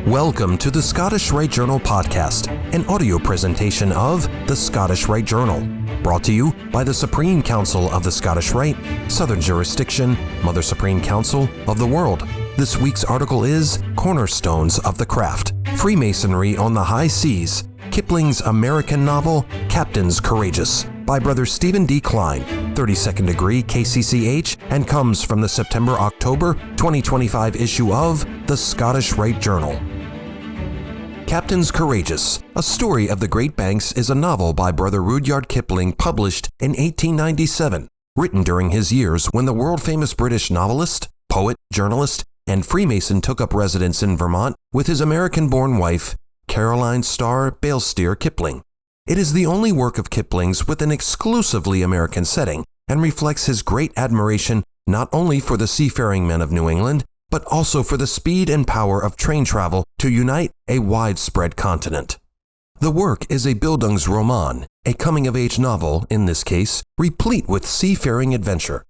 Welcome to the Scottish Rite Journal podcast, an audio presentation of the Scottish Rite Journal, brought to you by the Supreme Council of the Scottish Rite, Southern Jurisdiction, Mother Supreme Council of the World. This week's article is Cornerstones of the Craft, Freemasonry on the High Seas, Kipling's American novel, Captains Courageous, by Brother Stephen D. Klein, 32nd degree KCCH, and comes from the September-October 2025 issue of the Scottish Rite Journal. Captains Courageous, A Story of the Great Banks is a novel by Brother Rudyard Kipling published in 1897, written during his years when the world-famous British novelist, poet, journalist, and Freemason took up residence in Vermont with his American-born wife, Caroline Starr Balestier Kipling. It is the only work of Kipling's with an exclusively American setting and reflects his great admiration not only for the seafaring men of New England, but also for the speed and power of train travel to unite a widespread continent. The work is a Bildungsroman, a coming-of-age novel, in this case, replete with seafaring adventure.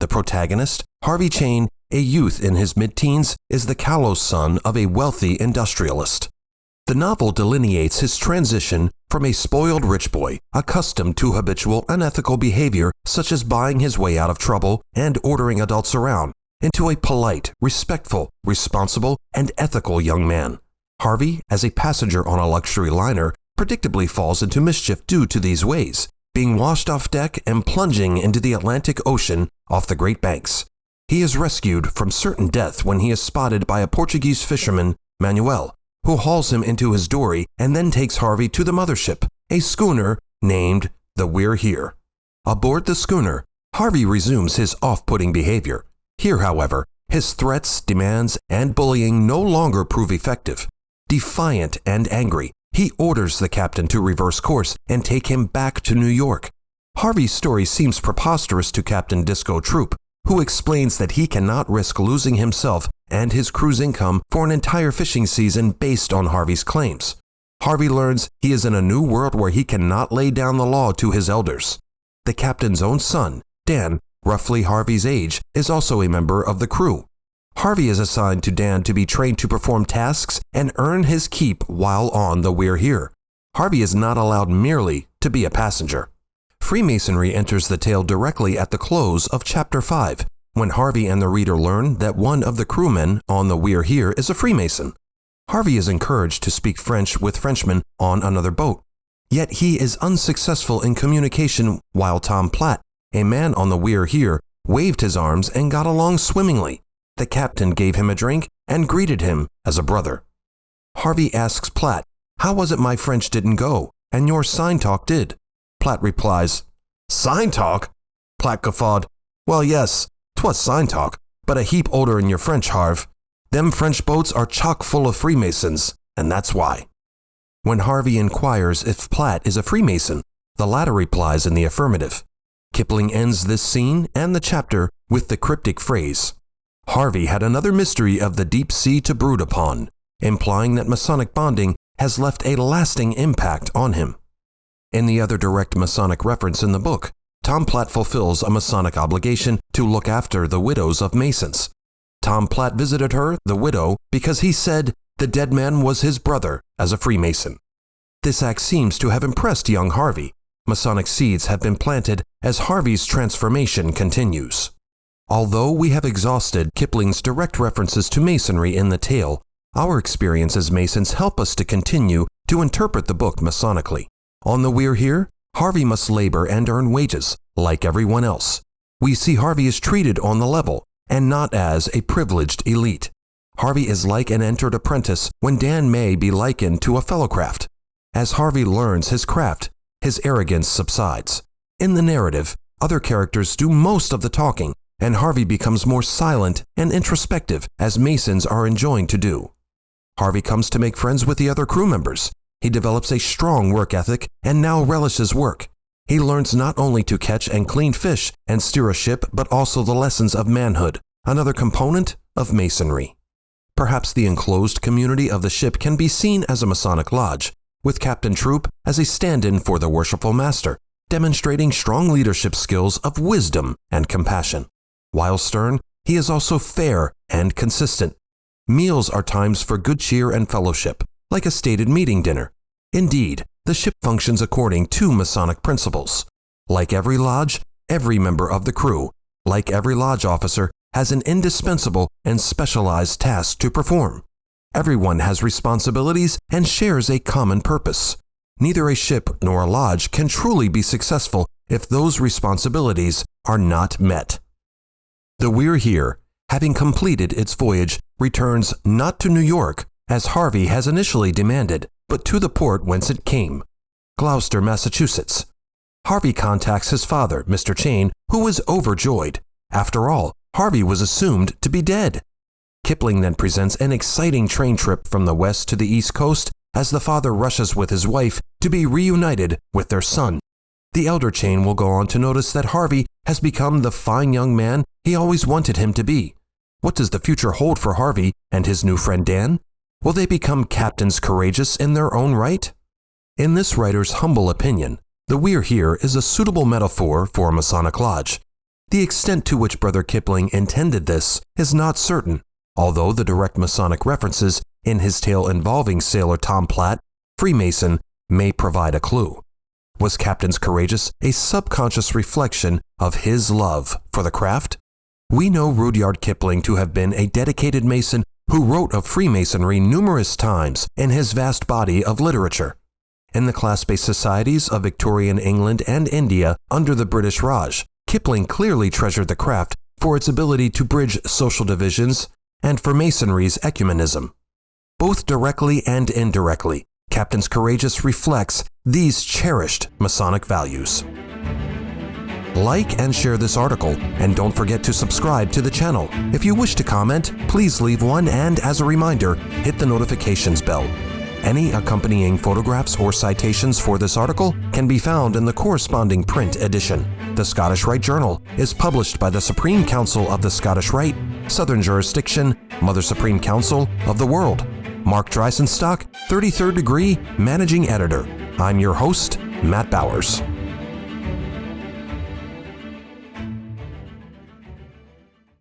The protagonist, Harvey Chain, a youth in his mid-teens, is the callow son of a wealthy industrialist. The novel delineates his transition from a spoiled rich boy, accustomed to habitual unethical behavior such as buying his way out of trouble and ordering adults around, into a polite, respectful, responsible, and ethical young man. Harvey, as a passenger on a luxury liner, predictably falls into mischief due to these ways, being washed off deck and plunging into the Atlantic Ocean off the Great Banks. He is rescued from certain death when he is spotted by a Portuguese fisherman, Manuel, who hauls him into his dory and then takes Harvey to the mothership, a schooner named the We're Here. Aboard the schooner, Harvey resumes his off-putting behavior. Here, however, his threats, demands, and bullying no longer prove effective. Defiant and angry, he orders the captain to reverse course and take him back to New York. Harvey's story seems preposterous to Captain Disco Troop, who explains that he cannot risk losing himself and his crew's income for an entire fishing season based on Harvey's claims. Harvey learns he is in a new world where he cannot lay down the law to his elders. The captain's own son, Dan, roughly Harvey's age, is also a member of the crew. Harvey is assigned to Dan to be trained to perform tasks and earn his keep while on the We're Here. Harvey is not allowed merely to be a passenger. Freemasonry enters the tale directly at the close of Chapter 5, when Harvey and the reader learn that one of the crewmen on the We're Here is a Freemason. Harvey is encouraged to speak French with Frenchmen on another boat, yet he is unsuccessful in communication while Tom Platt, a man on the We're Here, waved his arms and got along swimmingly. The captain gave him a drink and greeted him as a brother. Harvey asks Platt, "How was it my French didn't go, and your sign talk did?" Platt replies, "Sign talk?" Platt guffawed, "Well, yes, 'twas sign talk, but a heap older in your French, Harv. Them French boats are chock full of Freemasons, and that's why." When Harvey inquires if Platt is a Freemason, the latter replies in the affirmative. Kipling ends this scene and the chapter with the cryptic phrase, "Harvey had another mystery of the deep sea to brood upon," implying that Masonic bonding has left a lasting impact on him. In the other direct Masonic reference in the book, Tom Platt fulfills a Masonic obligation to look after the widows of Masons. Tom Platt visited her, the widow, because he said the dead man was his brother as a Freemason. This act seems to have impressed young Harvey. Masonic seeds have been planted as Harvey's transformation continues. Although we have exhausted Kipling's direct references to Masonry in the tale, our experience as Masons help us to continue to interpret the book Masonically. On the We're Here, Harvey must labor and earn wages, like everyone else. We see Harvey is treated on the level, and not as a privileged elite. Harvey is like an entered apprentice when Dan may be likened to a fellowcraft. As Harvey learns his craft, his arrogance subsides. In the narrative, other characters do most of the talking, and Harvey becomes more silent and introspective as Masons are enjoined to do. Harvey comes to make friends with the other crew members. He develops a strong work ethic and now relishes work. He learns not only to catch and clean fish and steer a ship, but also the lessons of manhood, another component of Masonry. Perhaps the enclosed community of the ship can be seen as a Masonic lodge, with Captain Troop as a stand-in for the worshipful master, demonstrating strong leadership skills of wisdom and compassion. While stern, he is also fair and consistent. Meals are times for good cheer and fellowship, like a stated meeting dinner. Indeed, the ship functions according to Masonic principles. Like every lodge, every member of the crew, like every lodge officer, has an indispensable and specialized task to perform. Everyone has responsibilities and shares a common purpose. Neither a ship nor a lodge can truly be successful if those responsibilities are not met. The We're Here, having completed its voyage, returns not to New York, as Harvey has initially demanded, but to the port whence it came, Gloucester, Massachusetts. Harvey contacts his father, Mr. Chain, who is overjoyed. After all, Harvey was assumed to be dead. Kipling then presents an exciting train trip from the west to the east coast as the father rushes with his wife to be reunited with their son. The elder Chain will go on to notice that Harvey has become the fine young man he always wanted him to be. What does the future hold for Harvey and his new friend Dan? Will they become captains courageous in their own right? In this writer's humble opinion, the We're Here is a suitable metaphor for a Masonic lodge. The extent to which Brother Kipling intended this is not certain, although the direct Masonic references in his tale involving Sailor Tom Platt, Freemason, may provide a clue. Was Captains Courageous a subconscious reflection of his love for the craft? We know Rudyard Kipling to have been a dedicated Mason who wrote of Freemasonry numerous times in his vast body of literature. In the class-based societies of Victorian England and India under the British Raj, Kipling clearly treasured the craft for its ability to bridge social divisions and for Masonry's ecumenism. Both directly and indirectly, Captains Courageous reflects these cherished Masonic values. Like and share this article, and don't forget to subscribe to the channel. If you wish to comment, please leave one, and as a reminder, hit the notifications bell. Any accompanying photographs or citations for this article can be found in the corresponding print edition. The Scottish Rite Journal is published by the Supreme Council of the Scottish Rite, Southern Jurisdiction, Mother Supreme Council of the World. Mark Dreisenstock, 33rd degree, Managing Editor. I'm your host, Matt Bowers.